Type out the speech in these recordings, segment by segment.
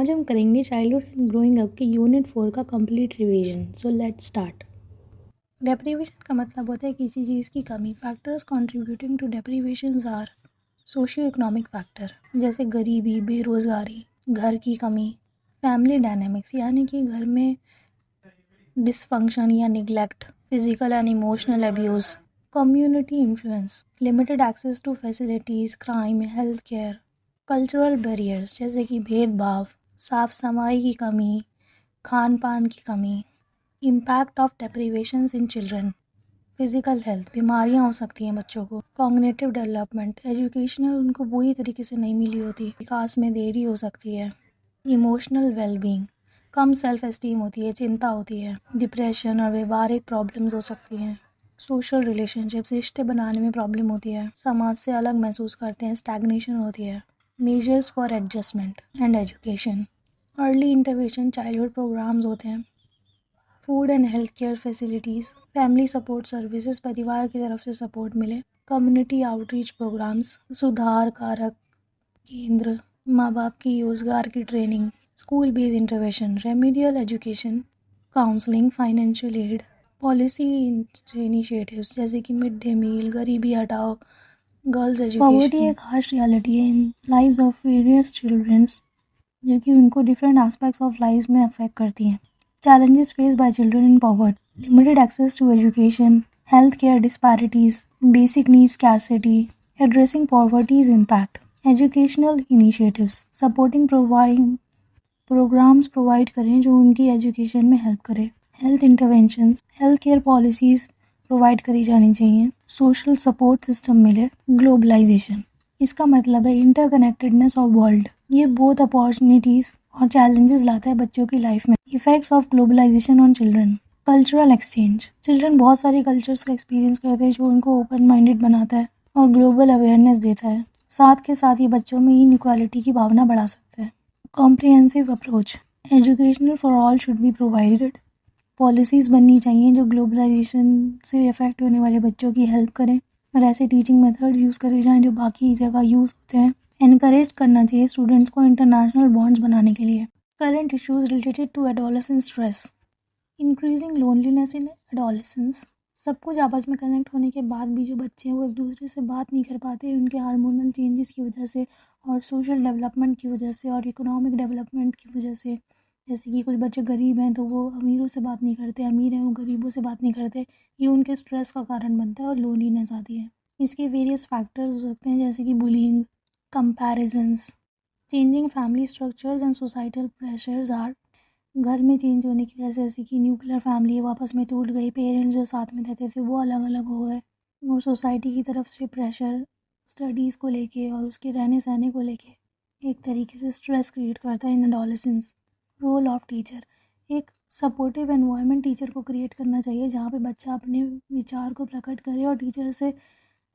आज हम करेंगे चाइल्डहुड एंड ग्रोइंग अप के यूनिट 4 का complete revision. So let's start. Deprivation का मतलब होता है किसी चीज़ की कमी। Factors contributing to deprivation are socio economic factor, जैसे गरीबी, बेरोज़गारी, घर की कमी, फैमिली डायनामिक्स यानी कि घर में डिसफंक्शन या neglect, physical and emotional abuse, community influence, limited access to facilities, crime, health care, cultural barriers जैसे कि भेदभाव, साफ सफाई की कमी, खान पान की कमी, impact of deprivations in children, physical health, बीमारियां हो सकती हैं बच्चों को, कॉग्निटिव डेवलपमेंट, एजुकेशनल उनको पूरी तरीके से नहीं मिली होती, विकास में देरी हो सकती है, इमोशनल वेलबींग, कम सेल्फ एस्टीम होती है, चिंता होती है, डिप्रेशन और व्यवहारिक प्रॉब्लम्स हो सकती हैं, सोशल रिलेशनशिप्स, रिश्ते बनाने में प्रॉब्लम होती है, समाज से अलग महसूस करते हैं, स्टैग्नेशन होती है, measures for adjustment and education, early intervention childhood programs होते हैं, food and health care facilities, family support services, परिवार की तरफ से सपोर्ट मिले, कम्युनिटी आउटरीच प्रोग्राम्स, सुधार कारक केंद्र, माँ बाप की रोजगार की training, school based intervention, remedial education, counselling, financial aid, policy initiatives जैसे कि मिड डे मील, गरीबी हटाओ, गर्ल्स एजुकेशन। पॉवर्टी एक हार्श रियलिटी है इन लाइव्स ऑफ वेरियस चिल्ड्रंस, जो कि उनको डिफरेंट एस्पेक्ट्स ऑफ लाइफ में अफेक्ट करती हैं। Challenges faced by children in poverty: limited access to education, healthcare disparities, basic needs scarcity, addressing poverty's impact, educational initiatives, supporting providing programs provide करें जो उनकी education में हेल्प करे, health interventions, health care policies provide करी जानी चाहिए, social support system मिले, globalization इसका मतलब है इंटरकनेक्टेडनेस ऑफ वर्ल्ड। ये बोथ अपॉर्चुनिटीज़ और चैलेंजेस लाता है बच्चों की लाइफ में। Effects of globalization on children: cultural exchange, children बहुत सारी कल्चर्स का एक्सपीरियंस करते हैं जो उनको ओपन माइंडेड बनाता है और ग्लोबल अवेयरनेस देता है। साथ के साथ ये बच्चों में इनइक्वालिटी की भावना बढ़ा सकता है। Comprehensive approach: educational for all should be provided. Policies बननी चाहिए जो ग्लोबलाइजेशन से इफ़ेक्ट होने वाले बच्चों की हेल्प करें और ऐसे टीचिंग मेथड्स यूज़ करे जाएँ जो बाकी जगह यूज़ होते हैं। एनकरेज करना चाहिए स्टूडेंट्स को इंटरनेशनल बॉन्ड्स बनाने के लिए। Current issues related to adolescence stress: increasing loneliness in adolescence. सब कुछ आपस में कनेक्ट होने के बाद भी जो बच्चे हैं वो एक दूसरे से बात नहीं कर पाते, उनके हार्मोनल चेंजेस की वजह से और सोशल डेवलपमेंट की वजह से और इकोनॉमिक डेवलपमेंट की वजह से। जैसे कि कुछ बच्चे गरीब हैं तो वो अमीरों से बात नहीं करते, अमीर हैं वो गरीबों से बात नहीं करते। ये उनके स्ट्रेस का कारण बनता है और लोनलीनेस आती है। इसके वेरियस फैक्टर्स हो सकते हैं जैसे कि bullying, comparisons, changing family structures and societal pressures are. घर में चेंज होने की वजह से, जैसे कि न्यूक्लियर फैमिली है वापस में टूट गई, पेरेंट्स जो साथ में रहते थे वो अलग अलग हो गए, और सोसाइटी की तरफ से प्रेशर स्टडीज़ को लेके और उसके रहने सहने को लेके एक तरीके से स्ट्रेस क्रिएट करता है इन एडोलेसेंस। रोल ऑफ टीचर: एक सपोर्टिव एनवायरनमेंट टीचर को क्रिएट करना चाहिए जहाँ पे बच्चा अपने विचार को प्रकट करे और टीचर से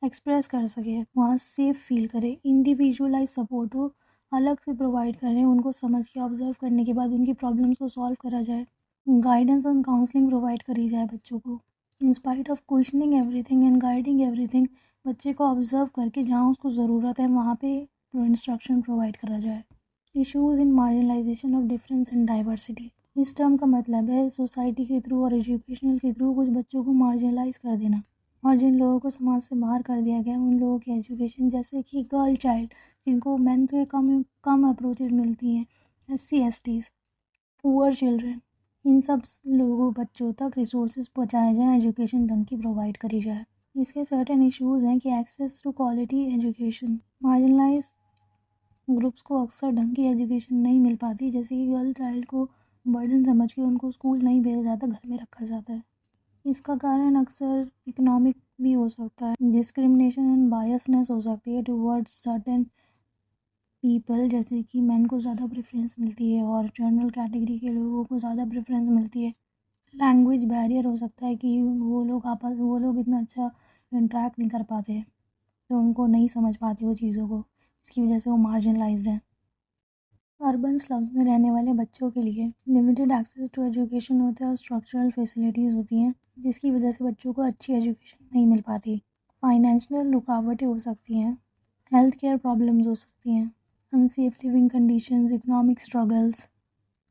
एक्सप्रेस कर सके, वहाँ सेफ फील करे। इंडिविजुअलाइज सपोर्ट हो, अलग से प्रोवाइड करें, उनको समझ के ऑब्जर्व करने के बाद उनकी प्रॉब्लम्स को सॉल्व करा जाए। गाइडेंस एंड काउंसलिंग प्रोवाइड करी जाए बच्चों को। In spite of questioning everything and guiding everything, बच्चे को ऑब्जर्व करके जहाँ उसको ज़रूरत है वहाँ पे इंस्ट्रक्शन प्रोवाइड करा जाए। Issues in marginalisation of difference and diversity: इस टर्म का मतलब है सोसाइटी के थ्रू और एजुकेशनल के थ्रू कुछ बच्चों को मार्जिनलाइज कर देना, और जिन लोगों को समाज से बाहर कर दिया गया उन लोगों की एजुकेशन, जैसे कि गर्ल चाइल्ड जिनको मेन से कम अप्रोचेस मिलती हैं, SC STs, पुअर चिल्ड्रन, इन सब लोगों बच्चों तक रिसोर्सेज पहुँचाए जाएँ, एजुकेशन ढंग की प्रोवाइड करी जाए। इसके सर्टेन इश्यूज़ हैं कि access to quality education: marginalized groups को अक्सर ढंग की एजुकेशन नहीं मिल पाती, जैसे कि गर्ल चाइल्ड को बर्डन समझ के उनको स्कूल नहीं भेजा जाता, घर में रखा जाता है। इसका कारण अक्सर इकोनॉमिक भी हो सकता है। डिस्क्रिमिनेशन एंड बायसनेस हो सकती है टुवर्ड्स सर्टेन पीपल, जैसे कि मैन को ज़्यादा प्रेफरेंस मिलती है और जनरल कैटेगरी के लोगों को ज़्यादा प्रेफरेंस मिलती है। लैंग्वेज बैरियर हो सकता है कि वो लोग इतना अच्छा इंटरेक्ट नहीं कर पाते, तो उनको नहीं समझ पाते वो चीज़ों को, इसकी वजह से वो मार्जिनलाइज्ड हैं। अर्बन स्लम्स में रहने वाले बच्चों के लिए लिमिटेड एक्सेस टू एजुकेशन होता है और स्ट्रक्चरल फैसिलिटीज़ होती हैं, जिसकी वजह से बच्चों को अच्छी एजुकेशन नहीं मिल पाती। फाइनेंशियल रुकावटें हो सकती हैं, हेल्थ केयर प्रॉब्लम्स हो सकती हैं, unsafe living conditions, economic struggles,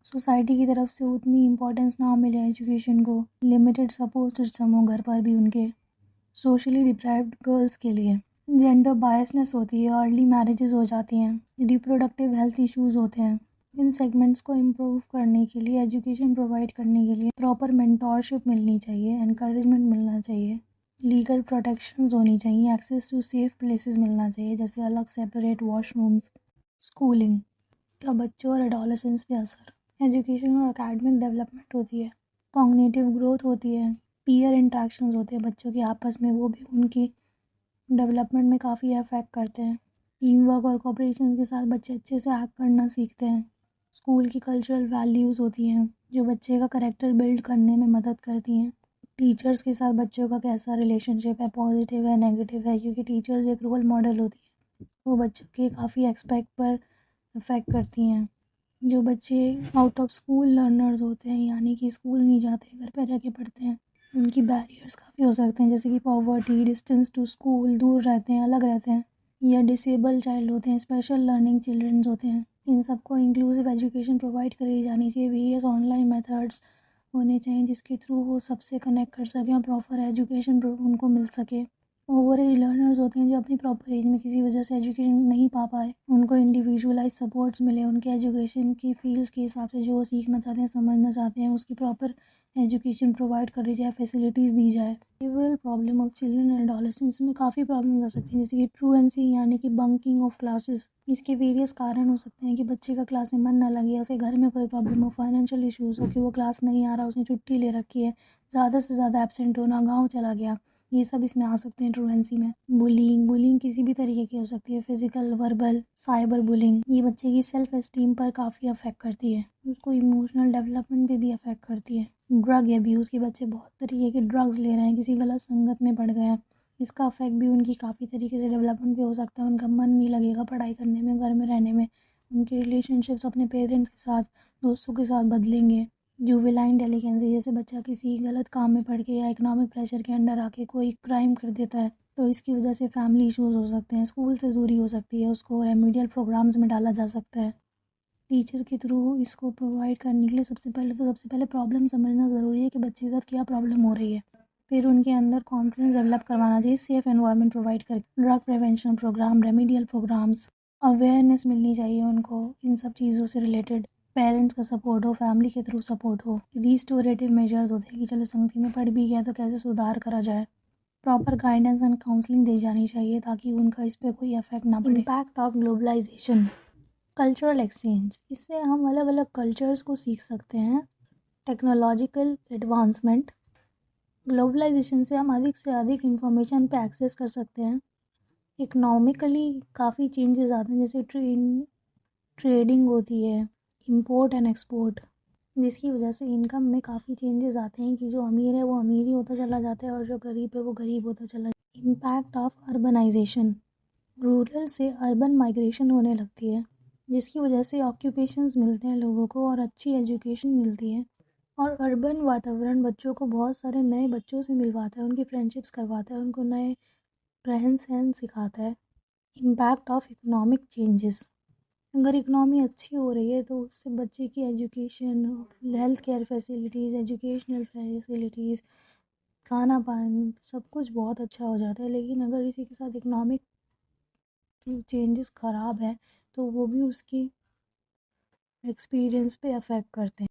society की तरफ से उतनी इम्पोर्टेंस ना मिले एजुकेशन को, लिमिटेड सपोर्ट सिस्टम हो घर पर भी उनके, सोशली डिप्राइव्ड गर्ल्स के लिए, जेंडर बायसनेस होती है, अर्ली मैरिजेस हो जाती हैं, रिप्रोडक्टिव हेल्थ इश्यूज़ होते हैं। इन सेगमेंट्स को इम्प्रूव करने के लिए, एजुकेशन प्रोवाइड करने के लिए प्रॉपर मेंटोरशिप मिलनी चाहिए, एनकरेजमेंट मिलना चाहिए, लीगल प्रोटेक्शंस होनी चाहिए, एक्सेस टू सेफ प्लेसेस मिलना चाहिए, जैसे अलग सेपरेट वॉशरूम्स, स्कूलिंग का बच्चों और एडोलेसेंस पे असर, एजुकेशन और एकेडमिक डेवलपमेंट होती है, कॉग्निटिव ग्रोथ होती है, पीयर इंट्रैक्शंस होते हैं बच्चों के आपस में, वो भी उनकी डेवलपमेंट में काफ़ी अफेक्ट करते हैं। टीम वर्क और कोऑपरेशन के साथ बच्चे अच्छे से एक्ट करना सीखते हैं। स्कूल की कल्चरल वैल्यूज़ होती हैं जो बच्चे का करैक्टर बिल्ड करने में मदद करती हैं। टीचर्स के साथ बच्चों का कैसा रिलेशनशिप है, पॉजिटिव है, नेगेटिव है, क्योंकि टीचर्स एक रोल मॉडल होती है, वो बच्चों के काफ़ी एस्पेक्ट पर अफेक्ट करती हैं। जो बच्चे आउट ऑफ स्कूल लर्नर्स होते हैं, यानी कि स्कूल नहीं जाते, घर पर रह के पढ़ते हैं, उनकी बैरियर्स काफ़ी हो सकते हैं, जैसे कि पॉवर्टी, डिस्टेंस टू स्कूल, दूर रहते हैं, अलग रहते हैं, या डिसेबल चाइल्ड होते हैं, स्पेशल लर्निंग चिल्ड्रंस होते हैं। इन सबको इंक्लूसिव एजुकेशन प्रोवाइड करी जानी चाहिए। वेरियस ऑनलाइन मेथड्स होने चाहिए जिसके थ्रू वो सबसे कनेक्ट कर सकें और प्रॉपर एजुकेशन उनको मिल सके। ओवर एज लर्नर्स होते हैं जो अपनी प्रॉपर एज में किसी वजह से एजुकेशन नहीं पा पाए, उनको इंडिविजुअलाइज सपोर्ट्स मिले, उनके एजुकेशन की फील्ड के हिसाब से जो वो सीखना चाहते हैं, समझना चाहते हैं, उसकी प्रॉपर एजुकेशन प्रोवाइड करी जाए, फैसिलिटीज़ दी जाए। Behavioural problem of children and adolescents में काफ़ी प्रॉब्लम आ सकती हैं, जैसे कि ट्रूएंसी यानी कि बंकिंग ऑफ क्लासेस। इसके वेरियस कारण हो सकते हैं कि बच्चे का क्लास में मन ना लगे, उसे घर में कोई प्रॉब्लम हो, फाइनेंशियल इशूज़ हो कि वो क्लास नहीं आ रहा, उसने छुट्टी ले रखी है, ज़्यादा से ज़्यादा एब्सेंट होना, गाँव चला गया, ये सब इसमें आ सकते हैं ट्रूएंसी में। बुलिंग किसी भी तरीके की हो सकती है, फिजिकल, वर्बल, साइबर बुलिंग। ये बच्चे की सेल्फ एस्टीम पर काफ़ी अफेक्ट करती है, उसको इमोशनल डेवलपमेंट पे भी अफेक्ट करती है। ड्रग एब्यूज़ के बच्चे बहुत तरीके के ड्रग्स ले रहे हैं, किसी गलत संगत में पड़ गए हैं, इसका अफेक्ट भी उनकी काफ़ी तरीके से डेवलपमेंट पे हो सकता है। उनका मन नहीं लगेगा पढ़ाई करने में, घर में रहने में, उनके रिलेशनशिप्स अपने पेरेंट्स के साथ, दोस्तों के साथ बदलेंगे। जुवेनाइल डेलिकेंसी, जैसे बच्चा किसी गलत काम में पड़ के या इकोनॉमिक प्रेशर के अंडर आके कोई क्राइम कर देता है, तो इसकी वजह से फैमिली इश्यूज़ हो सकते हैं, स्कूल से दूरी हो सकती है, उसको रेमेडियल प्रोग्राम्स में डाला जा सकता है। टीचर के थ्रू इसको प्रोवाइड करने के लिए सबसे पहले प्रॉब्लम समझना ज़रूरी है कि बच्चे के साथ क्या प्रॉब्लम हो रही है, फिर उनके अंदर कॉन्फिडेंस डेवलप करवाना चाहिए, सेफ़ एनवायरनमेंट प्रोवाइड कर, drug prevention program, remedial programs, awareness मिलनी चाहिए उनको इन सब चीज़ों से रिलेटेड। पेरेंट्स का सपोर्ट हो, फैमिली के थ्रू सपोर्ट हो, रिस्टोरेटिव मेजर्स होते हैं कि चलो संगति में पढ़ भी गया तो कैसे सुधार करा जाए, प्रॉपर गाइडेंस एंड काउंसलिंग दी जानी चाहिए ताकि उनका इस पर कोई इफेक्ट ना पड़े। Impact of globalization, cultural exchange, इससे हम अलग अलग कल्चर्स को सीख सकते हैं। टेक्नोलॉजिकल एडवांसमेंट, ग्लोबलाइजेशन से हम अधिक से अधिक इंफॉर्मेशन पे एक्सेस कर सकते हैं। इकोनॉमिकली काफ़ी चेंजेस आते हैं, जैसे ट्रेडिंग होती है, इंपोर्ट एंड एक्सपोर्ट, जिसकी वजह से इनकम में काफ़ी चेंजेस आते हैं कि जो अमीर है वो अमीर ही होता चला जाता है और जो गरीब है वो गरीब होता चला जाता है। इम्पैक्ट ऑफ अर्बनाइजेशन, रूरल से अर्बन माइग्रेशन होने लगती है, जिसकी वजह से ऑक्यूपेशंस मिलते हैं लोगों को और अच्छी एजुकेशन मिलती है। और अर्बन वातावरण बच्चों को बहुत सारे नए बच्चों से मिलवाता है, उनकी फ्रेंडशिप्स करवाता है, उनको नए रहन सहन सिखाता है। इम्पैक्ट ऑफ इकोनॉमिक चेंजेस, अगर इकनॉमी अच्छी हो रही है तो उससे बच्चे की education, health care facilities, educational facilities, खाना पानी सब कुछ बहुत अच्छा हो जाता है। लेकिन अगर इसी के साथ इकनॉमिक चेंजेस ख़राब हैं तो वो भी उसकी एक्सपीरियंस पे अफेक्ट करते हैं।